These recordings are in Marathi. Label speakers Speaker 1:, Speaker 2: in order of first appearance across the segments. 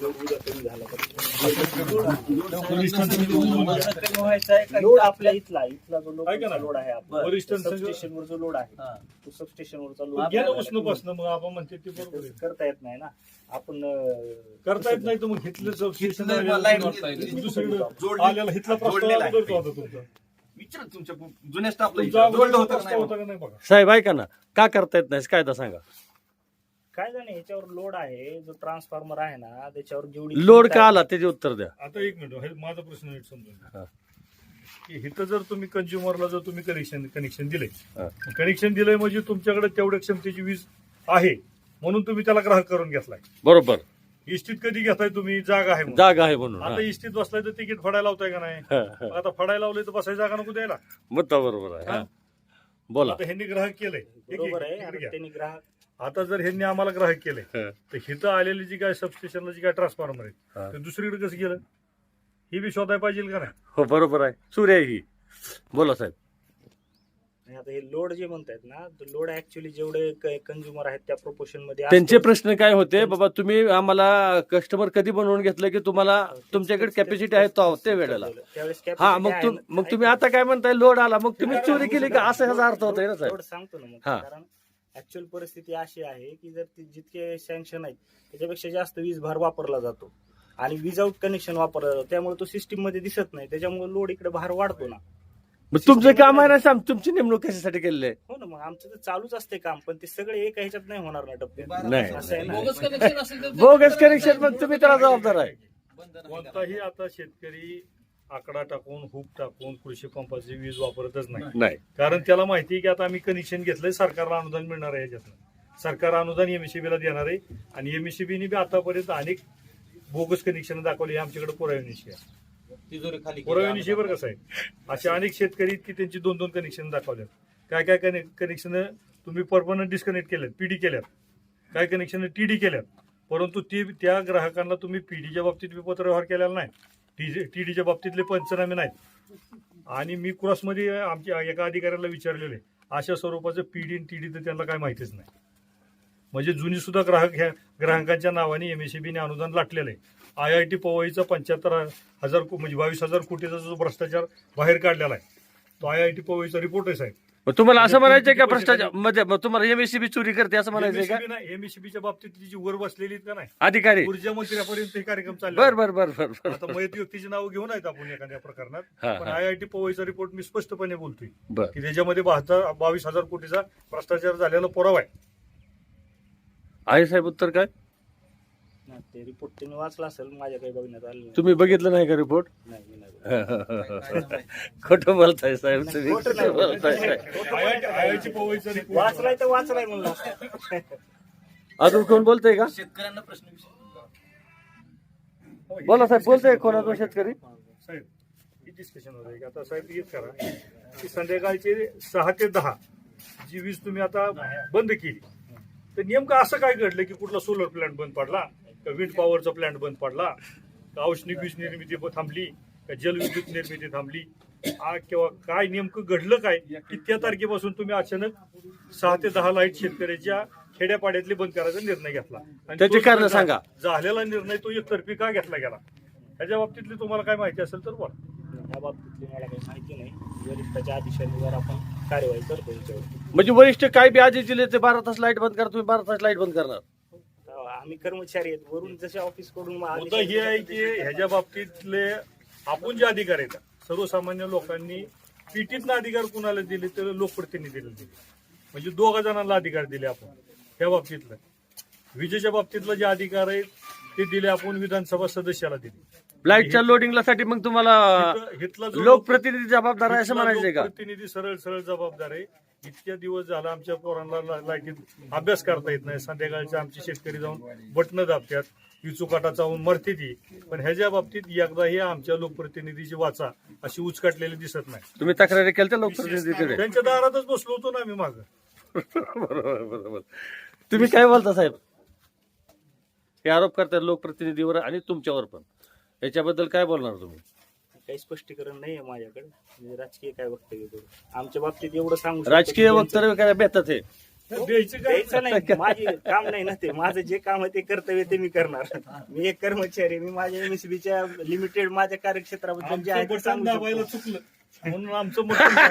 Speaker 1: लोड उद्या कमी झाला लोड आपल्या इथला जो लोड आहे सबस्टेशनवर जो लोड आहे तो सबस्टेशनवरचा लोड
Speaker 2: मग आपण म्हणते ते बरोबर आहे.
Speaker 1: करता येत नाही ना आपण
Speaker 2: करता येत नाही तर मग हिथलं सबस्टेशन
Speaker 3: जोडलेलं
Speaker 2: आलेला हिथला प्रस्ताव
Speaker 3: जोडलेला आहे.
Speaker 2: अगोदरचा होता तुमचा
Speaker 3: विचार तुमच्या जुन्या स्टाफला
Speaker 2: तुमचा अगोदरचा
Speaker 3: होतं का
Speaker 2: प्रस्ताव होता
Speaker 3: नाही?
Speaker 2: का नाही बघा.
Speaker 4: साहेब ऐका ना, का करता येत नाही कायदा सांगा.
Speaker 1: काय जाणे ह्याच्यावर लोड आहे जो ट्रान्सफॉर्मर आहे ना त्याच्यावर जेवढी
Speaker 4: लोड का आला त्याचे उत्तर द्या.
Speaker 2: आता एक मिनिट हे माझा प्रश्न नीट समजून घ्या.
Speaker 4: हा.
Speaker 2: की इथं जर तुम्ही कंझ्युमरला जर तुम्ही कनेक्शन दिले
Speaker 4: हा.
Speaker 2: कनेक्शन दिलंय म्हणजे तुमच्याकडे तेवढ्या क्षमतेची वीज आहे म्हणून तुम्ही त्याला ग्राहक करून घेतलाय.
Speaker 4: बरोबर,
Speaker 2: इष्टीत कधी घेताय तुम्ही जागा आहे म्हणून.
Speaker 4: जागा आहे म्हणून. हा.
Speaker 2: आता इष्टीत बसलाय तर तिकीट फडायला लावताय का नाही.
Speaker 4: हा, हा.
Speaker 2: आता फडायला लावलंय तर बसायची जागा नको द्यायला.
Speaker 4: मुद्दा बरोबर आहे. हा. बोला.
Speaker 2: आता ह्यांनी ग्राहक केलंय
Speaker 1: बरोबर आहे
Speaker 2: ठीक
Speaker 1: आणि
Speaker 2: आहे.
Speaker 1: त्यांनी ग्राहक
Speaker 2: आता जर ह्यांनी आम्हाला ग्राहक केलंय
Speaker 4: हा.
Speaker 2: तर हिथं आलेली जी काय सबस्टेशनला जी काय ट्रान्सफॉर्मर
Speaker 4: हा.
Speaker 2: आहे ते दुसरीकडे कसं गेलं ही बी शोधायला पाहिजे का नाही.
Speaker 4: हो बरोबर आहे, सूर्य आहे ही. बोला साहेब.
Speaker 1: आणि आता हे लोड जे म्हणतायत ना लोड ऍक्च्युअली जेवढे कंझ्युमर आहेत त्या प्रोपोर्शन मध्ये
Speaker 4: त्यांचे
Speaker 1: असतो.
Speaker 4: प्रश्न काय होते, बाबा तुम्ही आम्हाला कस्टमर कधी बनवून घेतलं की तुम्हाला तुमच्याकडे कॅपॅसिटी आहे तो त्या वेळेला.
Speaker 1: त्यावेळेस
Speaker 4: हा
Speaker 1: capacity
Speaker 4: मग
Speaker 1: आहे ना.
Speaker 4: मग तुम्ही आता काय म्हणताय लोड आला मग तुम्ही चोरी केली का असं ह्याचा अर्थ होतोय ना साहेब.
Speaker 1: लोड सांगतो ना मग
Speaker 4: हा.
Speaker 1: कारण ऍक्च्युअल परिस्थिती अशी आहे की जर जितके सँक्शन आहेत त्याच्यापेक्षा जास्त वीज भार वापरला जातो आणि विजाऊट कनेक्शन वापरला जातो त्यामुळे तो सिस्टीम मध्ये दिसत नाही त्याच्यामुळे लोड इकडे भार वाढतो ना.
Speaker 4: मग तुमचं काम आहे ना साहेब, तुमची नेमणूक कशासाठी केलेली आहे.
Speaker 1: हो ना मग आमचं तर चालूच असते काम पण ते सगळे एका ह्याच्यात नाही होणार ना टप्प्यात
Speaker 4: नाही.
Speaker 1: असं आहे ना.
Speaker 4: बोगस कनेक्शन मग तुम्ही त्याला जबाबदार आहे.
Speaker 2: कोणताही आता शेतकरी आकडा टाकून हुक टाकून कृषी पंपाची वीज वापरतच नाही.
Speaker 4: नाही
Speaker 2: कारण त्याला माहिती आहे की आता आम्ही कनेक्शन घेतलंय सरकारला अनुदान मिळणार आहे याच्यातनं. सरकार अनुदान एमएससीबीला देणार आहे आणि एमएससीबीने बी आतापर्यंत अनेक बोगस कनेक्शन दाखवली आमच्याकडे पुराव्यानिशी आहे. पुराव्यानिशी बरं कसं आहे असे अनेक शेतकरी की त्यांची 2-2 कनेक्शन दाखवल्यात. काय काय कनेक्शन तुम्ही परमनंट डिस्कनेक्ट केल्यात पीडी केल्यात काय कनेक्शन टीडी केल्यात परंतु त्या ग्राहकांना तुम्ही पीडीच्या बाबतीत बी पत्रव्यवहार केलेला नाही टीडीच्या बाबतीतले पंचनामे नाहीत. आणि मी क्रॉसमध्ये आमच्या एका अधिकाऱ्याला विचारलेले अशा स्वरूपाचं पीडी आणि टीडी तर त्यांना काय माहितीच नाही. म्हणजे जुनी सुद्धा ग्राहक ह्या ग्राहकांच्या नावाने एमएससीबीने अनुदान लाटलेलं आहे. IIT पवईचा 75,000 म्हणजे 22,000 कोटीचा जो भ्रष्टाचार बाहेर काढलेला आहे तो IIT पवईचा रिपोर्ट आहे साहेब.
Speaker 4: मग तुम्हाला असं म्हणायचंय का भ्रष्टाचार मध्ये मग तुम्हाला एमएससीबी चोरी करते असं म्हणायचंय का.
Speaker 2: एमएससीबीच्या बाबतीत जी वर बसलेली आहेत का नाही
Speaker 4: अधिकारी
Speaker 2: ऊर्जा मंत्र्यापर्यंत हे कार्यक्रम चालले
Speaker 4: बर बर बर बर बर.
Speaker 2: आता मयत व्यक्तीची नावं घेऊन आहेत आपण एखाद्या प्रकरणात.
Speaker 4: हा,
Speaker 2: पण
Speaker 4: हा.
Speaker 2: IIT पवईचा रिपोर्ट मी स्पष्टपणे बोलतोय
Speaker 4: बर
Speaker 2: की त्याच्यामध्ये 22,000 कोटीचा भ्रष्टाचार झालेला पुरावा आहे.
Speaker 4: आहे साहेब उत्तर काय.
Speaker 1: नाही, ते रिपोर्ट त्यांनी वाचला असेल माझ्या काही बघण्यात आलं नाही.
Speaker 4: तुम्ही बघितलं नाही का रिपोर्ट.
Speaker 1: नाही, मी नाही बघितलं.
Speaker 4: खोटं बोलताय साहेब तुम्ही,
Speaker 1: खोटं नाही
Speaker 4: खोटं बोलताय साहेब.
Speaker 2: IIT पवईचा रिपोर्ट
Speaker 1: वाचलाय तर वाचलाय म्हणलं.
Speaker 4: अजून कोण बोलतय का.
Speaker 3: शेतकऱ्यांना प्रश्न
Speaker 4: बोला साहेब, बोलतोय कोणाचा शेतकरी.
Speaker 2: साहेब ही डिस्कशन होत आहे. आता साहेब हेच करा की संध्याकाळचे 6 ते 10 जी वीज तुम्ही आता बंद केली तर नेमकं असं काय घडलं की कुठला सोलर प्लांट बंद पडला का विंड पॉवरचा प्लांट बंद पडला का औष्णिक वीज निर्मिती थांबली का जलविद्युत निर्मिती थांबली किंवा काय नेमकं घडलं काय की त्या तारखेपासून तुम्ही अचानक 6 ते 10 लाईट शेतकऱ्याच्या खेड्यापाड्यातले बंद करायचा निर्णय घेतला आणि
Speaker 4: त्याची
Speaker 2: तो
Speaker 4: कारणं सांगा.
Speaker 2: झालेला निर्णय तो एकतर्फी का घेतला गेला ह्याच्या बाबतीतली तुम्हाला काय माहिती असेल तर बोला.
Speaker 1: या बाबतीतली मला काही माहिती नाही. वरिष्ठाच्या आदेशानुसार आपण कार्यवाही करतो याच्यावर.
Speaker 4: म्हणजे वरिष्ठ काय बी आदेश दिले ते 12 तास लाईट बंद करा, तुम्ही 12 तास लाईट बंद करणार.
Speaker 1: आम्ही कर्मचारी आहेत वरून जसे ऑफिस कडून
Speaker 2: मुद्दा हे आहे की ह्याच्या बाबतीतले आपण जे अधिकार आहेत सर्वसामान्य लोकांनी पीटीतनं अधिकार कुणाला दिले तर लोकप्रतिनिधीला दिले म्हणजे 2 जणांना अधिकार दिले आपण. त्या बाबतीतलं विजेच्या बाबतीतलं जे अधिकार आहेत ते दिले आपण विधानसभा सदस्याला दिले.
Speaker 4: लाईटच्या लोडिंगला साठी मग तुम्हाला
Speaker 2: हितला जो
Speaker 4: लोकप्रतिनिधी जबाबदार आहे असं म्हणायचंय का.
Speaker 2: प्रतिनिधी सरळ सरळ जबाबदार आहे. इतक्या दिवस झाला आमच्या पोरांना लाईटीत अभ्यास करता येत नाही. संध्याकाळचे आमचे शेतकरी जाऊन बटणं दाबतात विचुकाटा चावून मरते ती. पण ह्याच्या बाबतीत एकदाही आमच्या लोकप्रतिनिधीची वाचा अशी उचकाटलेली दिसत नाही.
Speaker 4: तुम्ही तक्रारी केल्या त्या लोकप्रतिनिधीकडे.
Speaker 2: त्यांच्या दारातच बसलो होतो ना आम्ही मागं.
Speaker 4: बरोबर बरोबर. तुम्ही काय बोलता साहेब. हे आरोप करतात लोकप्रतिनिधीवर आणि तुमच्यावर पण, याच्याबद्दल काय बोलणार तुम्ही.
Speaker 1: काही स्पष्टीकरण नाही आहे माझ्याकडे. म्हणजे राजकीय काय वक्तव्य करू आमच्या बाबतीत एवढं सांगू शकतो
Speaker 4: राजकीय
Speaker 1: की
Speaker 4: वक्तव्य काय बेतात हे.
Speaker 2: द्यायचं काय
Speaker 1: द्यायचं नाही, माझे काम नाही ना ते. माझं जे काम आहे ते कर्तव्य ते मी करणार. मी एक कर्मचारी, मी माझ्या एमएसबीच्या लिमिटेड माझ्या कार्यक्षेत्राबद्दल जे आहे
Speaker 2: आमचं
Speaker 1: ते
Speaker 2: बटन
Speaker 1: सांगू
Speaker 2: दाबायला
Speaker 1: शकतो.
Speaker 2: चुकलं म्हणून आमचं मटण झालं.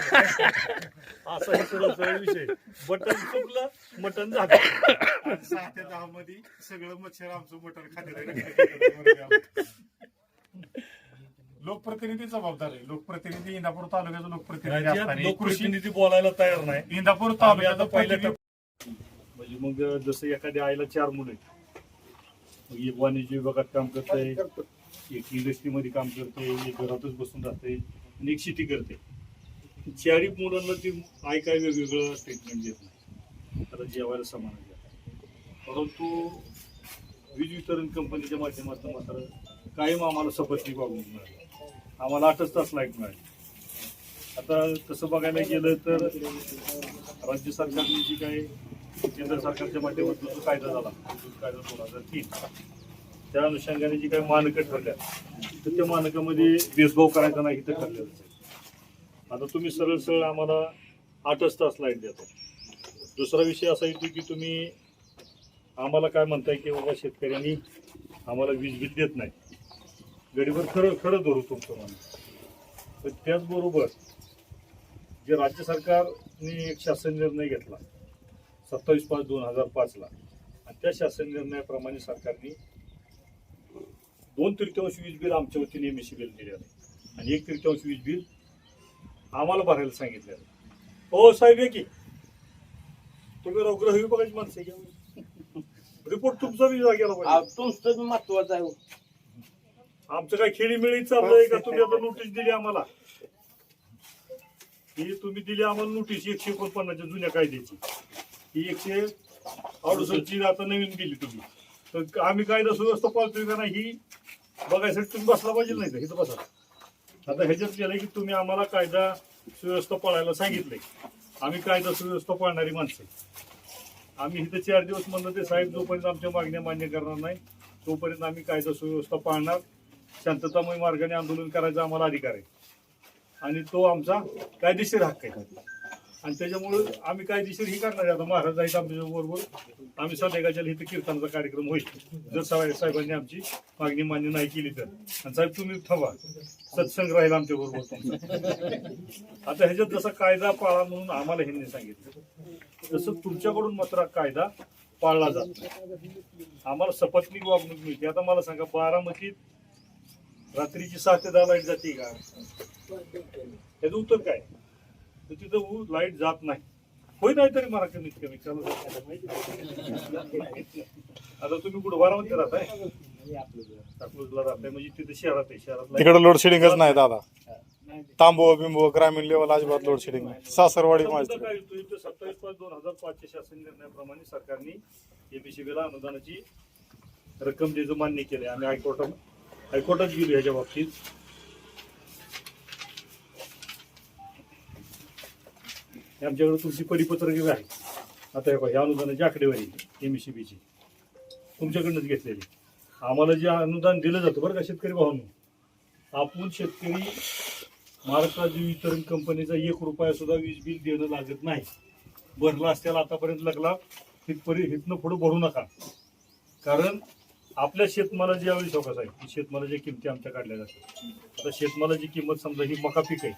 Speaker 2: असा सरळ विषय. बटन चुकलं मटण झालं.
Speaker 5: आणि 6 ते 10 मध्ये सगळं मच्छर आमचं मटण खाते. लोकप्रतिनिधी जबाबदार आहे. लोकप्रतिनिधी इंदापूर तालुक्याचा लोकप्रतिनिधी
Speaker 2: राज्यात
Speaker 5: असताना कृषी
Speaker 2: लोकप्रतिनिधी बोलायला तयार नाही.
Speaker 5: इंदापूर
Speaker 2: आम्ही
Speaker 5: तालुक्याचा
Speaker 2: आता पहिल्या
Speaker 5: प्रतिनिधी
Speaker 2: म्हणजे मग जसं एखाद्या आईला 4 मुलं आहेत, मग एक वाणिज्य विभागात काम करते, एक इंडस्ट्रीमध्ये काम करते, एक घरातच बसून राहते आणि एक शेती करते. 4 मुलांना ती आई काय वेगवेगळं ट्रीटमेंट देत नाही, त्याला जेवायला समान देत. परंतु वीज वितरण कंपनीच्या माध्यमातून मात्र कायम आम्हाला सपत्नीक वागणूक मिळाली. आम्हाला 8 तास लाईट मिळाली. आता तसं बघायला गेलं तर राज्य सरकारने जी काही केंद्र सरकारच्या माध्यमातून जो कायदा झाला, विद्युत कायदा 2003, त्या अनुषंगाने जी काही मानकं ठरल्या तर त्या मानकामध्ये भेदभाव करायचा नाही तर ठरलेलं आहे. आता तुम्ही सरळ सरळ आम्हाला 8 तास लाईट देता. दुसरा विषय असा येतो की तुम्ही आम्हाला काय म्हणताय की बाबा शेतकऱ्यांनी आम्हाला वीज बिल देत नाही. गडीवर खरं खरं धरू तुमचं म्हणून. पण त्याचबरोबर जे राज्य सरकारने एक शासन निर्णय घेतला 27/5/2005 ला, आणि त्या शासन निर्णयाप्रमाणे सरकारने 2/3 वीज बिल आमच्या वतीने एमएससीबीला दिलेलं आहे आणि 1/3 वीज बिल आम्हाला भरायला सांगितलेलं आहे. हो साहेब आहे की तुम्ही गृह विभागाची माणसं घ्या. रिपोर्ट तुमचा बी गेला पाहिजे.
Speaker 6: तुमचं महत्वाचं आहे.
Speaker 2: आमचं काय खेळीमेळी चाललंय का? तुम्ही आता नोटीस दिली आम्हाला, ही तुम्ही दिली आम्हाला नोटीस 149 जुन्या कायद्याची, ही 168 आता नवीन दिली तुम्ही. तर आम्ही कायदा सुव्यवस्था पाळतोय का नाही ही बघायसाठी तुम्ही बसला पाहिजे नाही का? इथं बसा. आता ह्याच्यात गेलं की तुम्ही आम्हाला कायदा सुव्यवस्था पाळायला सांगितलंय. आम्ही कायदा सुव्यवस्था पाळणारी माणसं आहे. आम्ही इथं 4 दिवस म्हणलं ते साहेब जोपर्यंत आमच्या मागण्या मान्य करणार नाही तोपर्यंत आम्ही कायदा सुव्यवस्था पाळणार, शांततामय मार्गाने आंदोलन करायचा आम्हाला अधिकार आहे आणि तो आमचा कायदेशीर हक्क आहे. आणि त्याच्यामुळे आम्ही कायदेशीर ही करणार आहे. आता महाराज आहेत आमच्या बरोबर, आम्ही संध्याकाळच्या इथं कीर्तनाचा कार्यक्रम होईल जर साहेबांनी आमची मागणी मान्य नाही केली तर. आणि साहेब तुम्ही थांबा, सत्संग राहील आमच्या बरोबर. आता ह्याच्यात जसा कायदा पाळा म्हणून आम्हाला ह्यांनी सांगितलं, तसं तुमच्याकडून मात्र कायदा पाळला जातो. आम्हाला सपत्नीक वागणूक मिळते. आता मला सांगा, बारामतीत रात्रीची 7 ते 10 लाईट जाते का? त्याचं उत्तर काय? तर तिथं लाईट जात नाही. होय नाही तरी मला कमीत कमी आता तुम्ही कुठं बारामतीत राहताय? अकलूजला राहताय म्हणजे तिथे शहरात आहे. शहरात
Speaker 5: तिकडे लोडशेडिंगच नाही दादा. तांबो बिंबो ग्रामीण लेवल अजिबात लोडशेडिंग नाही. सासरवाडी माझी
Speaker 2: काय येतो इथं 27/5/2005 शासन निर्णयाप्रमाणे सरकारने एमएससीबीला अनुदानाची रक्कम द्यायचं मान्य केलंय. आम्ही हायकोर्टात गेलो ह्याच्या बाबतीत. आमच्याकडे तुमची परिपत्रके आहे. आता हे ह्या अनुदानाची आकडेवारी एमएससीबीची तुमच्याकडनंच घेतलेली. आम्हाला जे अनुदान दिलं जातं बरं का शेतकरी भावांनो, आपण शेतकरी महाराष्ट्र राज्य वितरण कंपनीचा 1 रुपया सुद्धा वीज बिल देणं लागत नाही. भरला असल्याला आतापर्यंत लागला, इथनं पुढे भरू नका. कारण आपल्या शेतमालाची ज्यावेळी चौकस आहे की शेतमालाच्या किमती आमच्या काढल्या जातात. आता शेतमालाची किंमत समजा ही मका पीक आहे,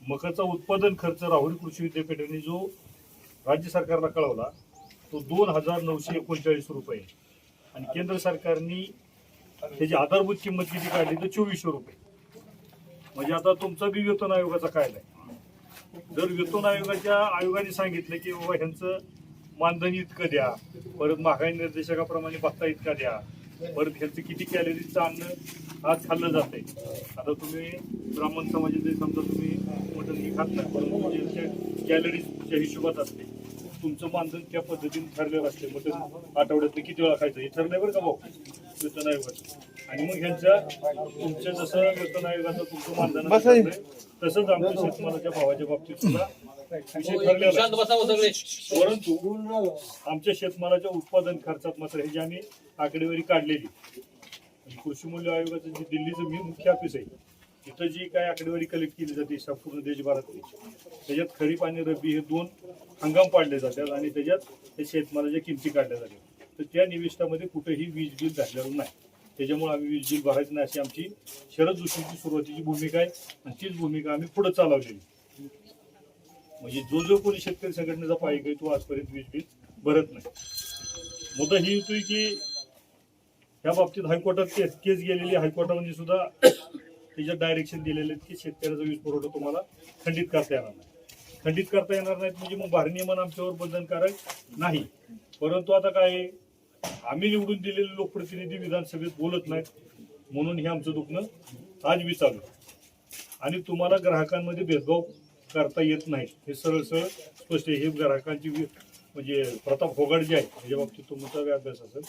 Speaker 2: मकाचा उत्पादन खर्च राहुरी कृषी विद्यापीठाने जो राज्य सरकारला कळवला तो 2,939 रुपये आणि केंद्र सरकारने त्याची आधारभूत किंमत किती काढली तर 2400 रुपये. म्हणजे आता तुमचा बी वेतन आयोगाचा कायदा आहे. जर वेतन आयोगाने सांगितलं की बाबा ह्यांचं मानधन इतकं द्या, परत महागाई निर्देशकाप्रमाणे भत्ता इतका द्या, परत ह्यांचं किती कॅलरीजचं अन्न आज खाल्लं जाते. आता तुम्ही ब्राह्मण समाजाचे समजा तुम्ही मटण ही खात नाही, परंतु कॅलरीजच्या हिशोबात असते. तुमचं मानधन त्या पद्धतीने ठरलेलं असते. मटण आठवड्यातनं किती वेळा खायचं हे ठरलंय बरं का भाऊ वेतन आयोगाचं. आणि मग ह्यांच्या तुमच्या जसं वेतन आयोगाचं तुमचं मानधन तसंच आमच्या शेतमालाच्या भावाच्या बाबतीत सुद्धा विषय ठरलेला आहे. परंतु आमच्या शेतमालाच्या उत्पादन खर्चात मात्र हे जे आम्ही आकडेवारी काढलेली, कृषी मूल्य आयोगाचं जे दिल्लीचं मुख्य ऑफिस आहे इथं जी काय आकडेवारी कलेक्ट केली जाते संपूर्ण देशभरातली, त्याच्यात खरीप आणि रब्बी हे 2 हंगाम पाडले जातात आणि त्याच्यात ते शेतमालाच्या किमती काढल्या जातात. तर त्या निविष्ठामध्ये कुठेही वीज बिल झालेलं नाही. त्याच्यामुळे आम्ही वीज बिल भरायचं नाही अशी आमची शरद जोशींची सुरुवातीची भूमिका आहे आणि तीच भूमिका आम्ही पुढे चालवलेली. म्हणजे जो कोणी शेतकरी संघटनेचा पाईक आहे तो आजपर्यंत वीज बिल भरत नाही. मुद्दा ही होती की या बाबतीत हायकोर्टात केस गेलेली, हायकोर्टामध्ये सुद्धा त्याच्यात डायरेक्शन दिलेले आहेत की शेतकऱ्याचा वीज पुरवठा तुम्हाला खंडित करता येणार नाही. खंडित करता येणार नाहीत म्हणजे मग भारनियमन आमच्यावर बंधनकारक नाही. परंतु आता काय आहे, आम्ही निवडून दिलेले लोकप्रतिनिधी विधानसभेत बोलत नाहीत म्हणून हे आमचं दुखणं आज बी चालू आहे. आणि तुम्हाला ग्राहकांमध्ये भेदभाव करता येत नाही हे सरळ स्पष्ट आहे. हे ग्राहकांची म्हणजे प्रताप होगाड जे आहे ह्याच्या बाबतीत तुमचा अभ्यास असेल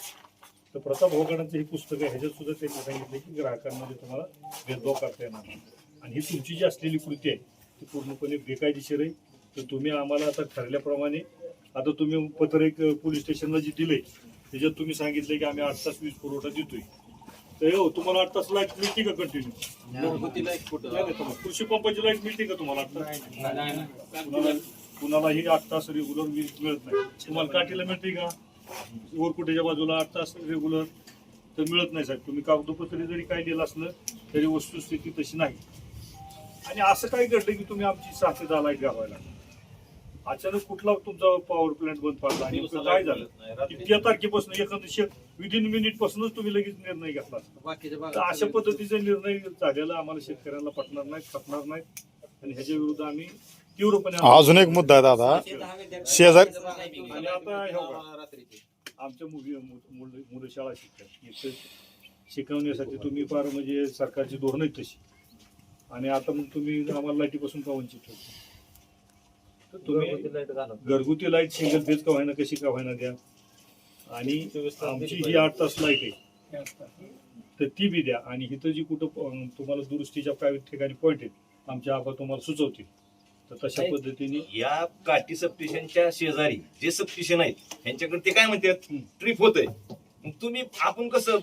Speaker 2: तर प्रताप होगाडांचं हे पुस्तक आहे, ह्याच्यात सुद्धा त्यांनी सांगितलं की ग्राहकांमध्ये तुम्हाला भेदभाव करता येणार नाही. आणि ही तुमची जी असलेली कृती आहे ती पूर्णपणे बेकायदेशीर आहे. तर तुम्ही आम्हाला आता ठरल्याप्रमाणे आता तुम्ही पत्र एक पोलीस स्टेशनला जे दिलंय त्याच्यात तुम्ही सांगितलंय की आम्ही 8 तास वीज पुरवठा देतोय. तर हो तुम्हाला 8 तास लाईट मिळते का कंटिन्यू? कृषी पंपाची लाईट मिळते का तुम्हाला 8 तास? कुणालाही 8 तास रेग्युलर वीज मिळत नाही. तुम्हाला काठीला मिळते का? वरकुटेच्या बाजूला 8 तास रेग्युलर तर मिळत नाही साहेब. तुम्ही कागदोपत्री जरी काय दिलं असलं तरी वस्तुस्थिती तशी नाही. आणि असं काय घडलं की तुम्ही आमची 6 ते 10 लाईट घालवायला अचानक कुठला तुमचा पॉवर प्लांट बंद पडला आणि काय झालं? इतक्या तारखेपासून एखादं विदिन मिनिट पासूनच तुम्ही लगेच निर्णय घेतला. तर अशा पद्धतीचा निर्णय झालेला आम्हाला शेतकऱ्यांना पटणार नाही, खपणार नाही आणि ह्याच्या विरुद्ध आम्ही तीव्रपणे
Speaker 5: अजून एक मुद्दा आहे दादा, शेजारी
Speaker 2: आणि आता हे बघा, आमच्या मुलं शाळा शिकतात इथं शिकवण्यासाठी तुम्ही फार म्हणजे सरकारची धोरणं आहेत तशी आणि आता मग तुम्ही आम्हाला लाईटीपासून का वंचित ठेवता? तर तुम्ही घरगुती लाईट सिंगल फेज का व्हायना कशी का व्हायना द्या आणि आमची ही 8 तास लाईट आहे तर ती बी द्या. आणि इथं जी कुठं तुम्हाला दुरुस्तीच्या प्रायव्हेट ठिकाणी पॉईंट आहेत आमच्या आबा तुम्हाला सुचवतील तर तशा पद्धतीने
Speaker 3: या काठी सबस्टेशनच्या शेजारी जे सबस्टेशन आहेत यांच्याकडे ते काय म्हणतात ट्रिप होत आहे. मग तुम्ही आपण कसं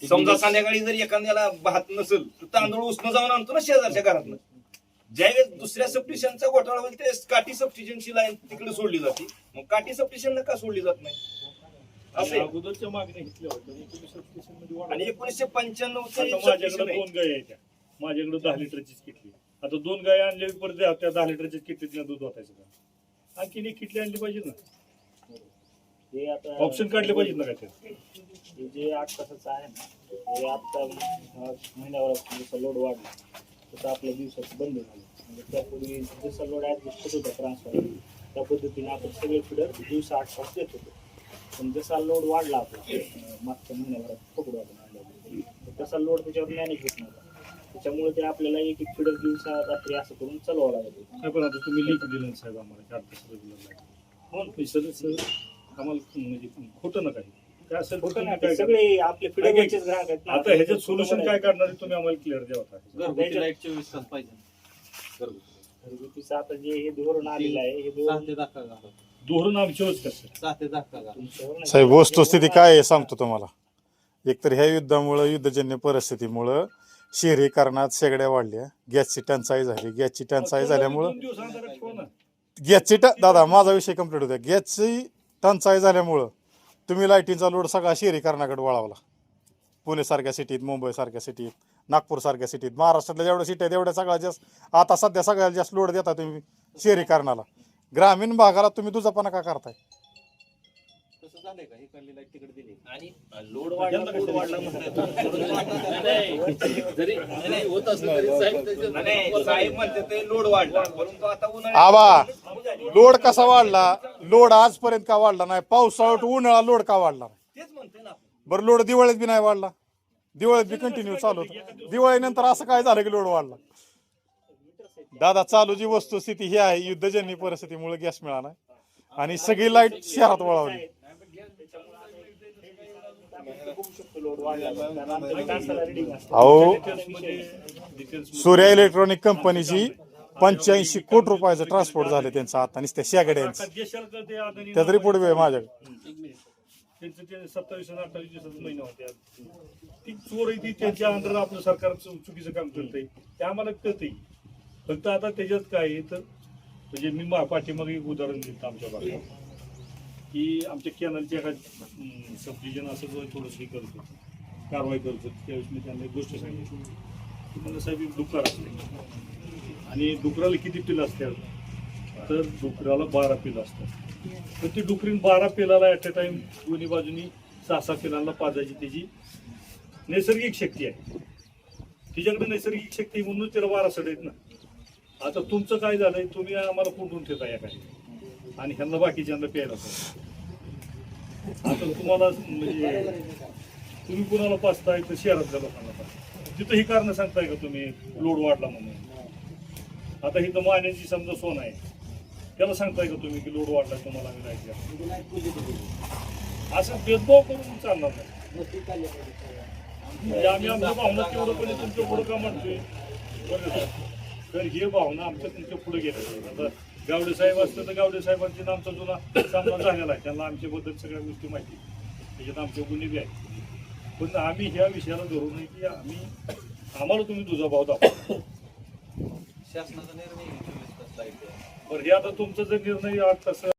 Speaker 3: समजा संध्याकाळी जर एखाद्याला भात नसेल तर तांदूळ उसणं जाऊन आणतो ना शेजारच्या घरातनं. ज्यावेळेस दुसऱ्या सबस्टेशनचा घोटाळा होईल ते काठी सबस्टेशनची लाईन तिकडे सोडली जाते. मग काठी सबस्टेशनला का सोडली जात नाही असे
Speaker 2: अगोदरच्या मागण्या घेतल्या होत्या.
Speaker 3: आणि 1995
Speaker 2: माझ्याकडे 2 गाय आहेत, माझ्याकडे 10 लिटरचीच किटली. आता 2 गाय आणले परत त्या 10 लिटरच्या किटलीत दूध वाटायचं का? आणखीन एक किटली आणली पाहिजे ना.
Speaker 1: हे आता
Speaker 2: ऑप्शन काढले पाहिजेत ना काय ते.
Speaker 1: हे जे 8 तासाचं आहे ना हे आता महिन्यावर जसं लोड वाढला तसं आपल्या दिवसाचं बंद झालं. म्हणजे त्यापूर्वी जसं लोड ॲडजस्ट होत होता ट्रान्सफर त्या पद्धतीने आपण सगळे फिडर दिवसा 8 तास देत होतो. पण जसा लोड वाढला आपला मागच्या महिन्याभरात पकडू आपण आणला तर तसा लोड त्याच्यावर मॅनेज होत नव्हता. त्याच्यामुळे ते आपल्याला एक फिडर दिवसा रात्री असं करून चालवावं लागत होतं.
Speaker 2: पण आता तुम्ही लिंक दिलं साहेब आम्हाला 4 तास रेग्युलर हो सर आम्हाला म्हणजे खोटं ना काही काय असेल
Speaker 1: होतं ना,
Speaker 2: काय
Speaker 1: सगळे आपले फिडरचेच ग्राहक आहेत ना.
Speaker 2: आता ह्याच्यात सोल्युशन काय काढणार तुम्ही आम्हाला क्लिअर द्यावा.
Speaker 1: घरगुतीचं आता जे हे धोरण आलेलं आहे हे
Speaker 2: धोरण आमच्यावरच कसं
Speaker 1: तुमच्यावर
Speaker 5: साहेब वस्तुस्थिती काय आहे सांगतो तुम्हाला. एकतर ह्या युद्धामुळं युद्धजन्य परिस्थितीमुळं शहरीकरणात शेगड्या वाढल्या, गॅसची टंचाई झाली. गॅसची टंचाई झाल्यामुळं
Speaker 2: 2 दिवस अंधारात ठेवा ना.
Speaker 5: गॅसची दादा माझा विषय कंप्लीट होता. गॅसची टंचाई झाल्यामुळं तुम्ही लाईटीचा लोड सगळा शहरीकरणाकडे वळवला. पुणेसारख्या सिटीत, मुंबईसारख्या सिटीत, नागपूरसारख्या सिटीत, महाराष्ट्रातल्या जेवढ्या सिटी आहेत तेवढ्या सगळ्यात जास्त आता सध्या सगळ्यात जास्त लोड देता तुम्ही शहरीकरणाला. ग्रामीण भागाला तुम्ही दुजापणा का करताय?
Speaker 3: आणि लोड वाढला साहेब म्हणते ते लोड वाढला परंतु आता
Speaker 5: आबा लोड कसा वाढला? लोड आजपर्यंत का वाढला नाही? पावसाळ्यात उन्हाळा लोड का वाढला?
Speaker 3: तेच म्हणते ना.
Speaker 5: बरं लोड दिवाळीत बी नाही वाढला? दिवाळीत बी कंटिन्यू चालू होतं. दिवाळीनंतर असं काय झालं की लोड वाढला? दादा चालू जी वस्तुस्थिती ही आहे युद्धजन्य परिस्थितीमुळे गॅस मिळाला आणि सगळी लाईट शहरात वळवली. अहो सूर्या इलेक्ट्रॉनिक कंपनीची 85 कोटी रुपयाचं ट्रान्सपोर्ट झालं त्यांचं आता नुसत्या शेगड्यांचं. त्याचा रिपोर्ट बी आहे माझ्याकडे.
Speaker 2: त्यांचं ते 27 आणि 28 दिवसाचा महिना होते ती चोर आहे ती त्यांच्या अंडर आपलं सरकार चुकीचं काम करतंय ते आम्हाला कळतंय. फक्त आता त्याच्यात काय आहे तर म्हणजे मी पाठीमागे एक उदाहरण दिलं आमच्या भागात की आमच्या कॅनलच्या एका सब डिव्हिजन असं थोडंसं हे करत होतं कारवाई करत होतं. त्यावेळेस मी त्यांना एक गोष्ट सांगितली की मला साहेब एक डुक्कर असते आणि डुकराला किती पिलं असतात तर डुकराला 12 पिलं असतात. तर ती डुकरीन 12 पिलाला ॲट अ टाइम दोन्ही बाजूनी 6-6 पिलांना पाजायची त्याची नैसर्गिक शक्ती आहे. तिच्याकडे नैसर्गिक शक्ती म्हणून त्याला 12 सड आहेत ना. आता तुमचं काय झालंय तुम्ही आम्हाला कुठून ठेवता या काही आणि ह्यांना बाकीच्यांना प्यायला पाहिजे. आता तुम्हाला म्हणजे तुम्ही कुणाला पाचताय तर शहरातल्या लोकांना पाचताय तिथं ही कारण सांगताय का तुम्ही लोड वाढला म्हणून. आता ही तर मान्याची समजा सोन आहे त्याला सांगताय का तुम्ही की लोड वाढला तुम्हाला आम्ही नाही असं भेदभाव करून चालणार नाही. म्हणजे आम्ही आमच्या भावना तेवढं पण तुमच्या पुढं का म्हणतोय बरं तर हे भावना आमच्या तुमच्या पुढे गेल्या. आता गावडे साहेब असतं तर गावडे साहेबांची आमचा जुना सामना झालेला आहे त्यांना आमच्याबद्दल सगळ्या गोष्टी माहिती त्याच्यात आमच्या गुन्हे बी आहेत. पण आम्ही ह्या विषयाला धरू नये की आम्हाला तुम्ही तुझा भाव दाखवा.
Speaker 6: शासनाचा निर्णय
Speaker 2: बरं हे आता तुमचा जर निर्णय आज तसं